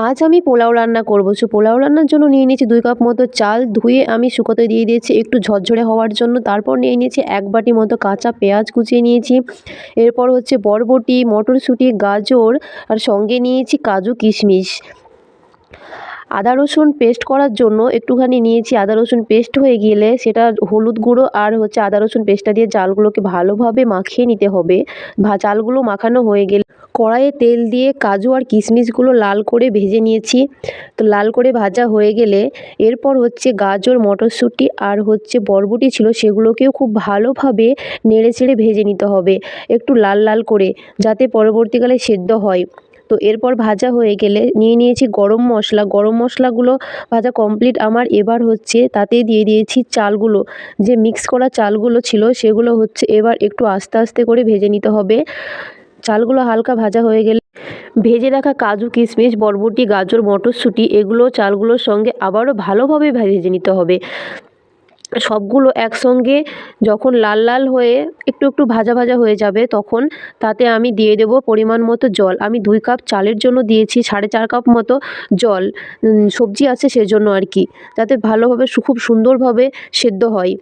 আজ আমি পোলাও রান্না করব। পোলাও রান্নার জন্য নিয়ে নিয়েছি 2 কাপ মতো চাল, ধুয়ে আমি শুকোতে দিয়ে দিয়েছি একটু ঝরঝরে হওয়ার জন্য। তারপর নিয়ে নিয়েছি 1 বাটি মতো কাঁচা পেঁয়াজ কুচিয়ে নিয়েছি। এরপর হচ্ছে বরবটি, মটরশুঁটি, গাজর আর সঙ্গে নিয়েছি কাজু কিশমিশ। আদা রসুন পেস্ট করার জন্য একটুখানি নিয়েছি। আদা রসুন পেস্ট হয়ে গেলে সেটা হলুদ গুঁড়ো আর হচ্ছে আদা রসুন পেস্টটা দিয়ে চালগুলোকে ভালোভাবে মাখিয়ে নিতে হবে। চালগুলো মাখানো হয়ে গেলে কড়াইয়ে তেল দিয়ে কাজু আর কিশমিশগুলো লাল করে ভেজে নিয়েছি। তো লাল করে ভাজা হয়ে গেলে এরপর হচ্ছে গাজর, মটরশুঁটি আর হচ্ছে বরবটি ছিল সেগুলোকেও খুব ভালোভাবে নেড়েচেড়ে ভেজে নিতে হবে একটু লাল লাল করে, যাতে পরবর্তীকালে সেদ্ধ হয়। তো এরপর ভাজা হয়ে গেলে নিয়ে নিয়েছি গরম মশলা। গরম মশলাগুলো ভাজা কমপ্লিট আমার। এবার হচ্ছে তাতে দিয়ে দিয়েছি চালগুলো, যে মিক্স করা চালগুলো ছিল সেগুলো হচ্ছে এবার একটু আস্তে আস্তে করে ভেজে নিতে হবে। চালগুলো হালকা ভাজা হয়ে গেলে ভেজে রাখা কাজু, কিশমিশ, বরবটি, গাজর, মটরশুঁটি এগুলো চালগুলোর সঙ্গে আবারও ভালোভাবে ভেজে নিতে হবে। সবগুলো একসঙ্গে যখন লাল লাল হয়ে একটু একটু ভাজা ভাজা হয়ে যাবে তখন তাতে আমি দিয়ে দেব পরিমাণ মতো জল। আমি 2 কাপ চালের জন্য দিয়েছি 4.5 কাপ মতো জল। সবজি আছে সেজন্য আর কি, যাতে ভালোভাবে খুব সুন্দরভাবে সেদ্ধ হয়।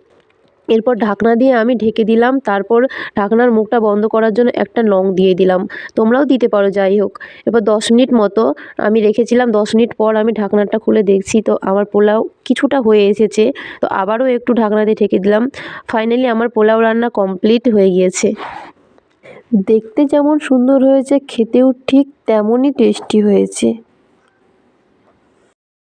এরপর ঢাকনা দিয়ে আমি ঢেকে দিলাম। তারপর ঢাকনার মুখটা বন্ধ করার জন্য একটা লং দিয়ে দিলাম। তোমরাও দিতে পারো, যাই হোক। এরপর 10 মিনিট মতো আমি রেখেছিলাম। 10 মিনিট পর আমি ঢাকনাটা খুলে দেখছি তো আমার পোলাও কিছুটা হয়ে এসেছে। তো আবারও একটু ঢাকনা দিয়ে ঢেকে দিলাম। ফাইনালি আমার পোলাও রান্না কমপ্লিট হয়ে গিয়েছে। দেখতে যেমন সুন্দর হয়েছে, খেতেও ঠিক তেমনই টেস্টি হয়েছে।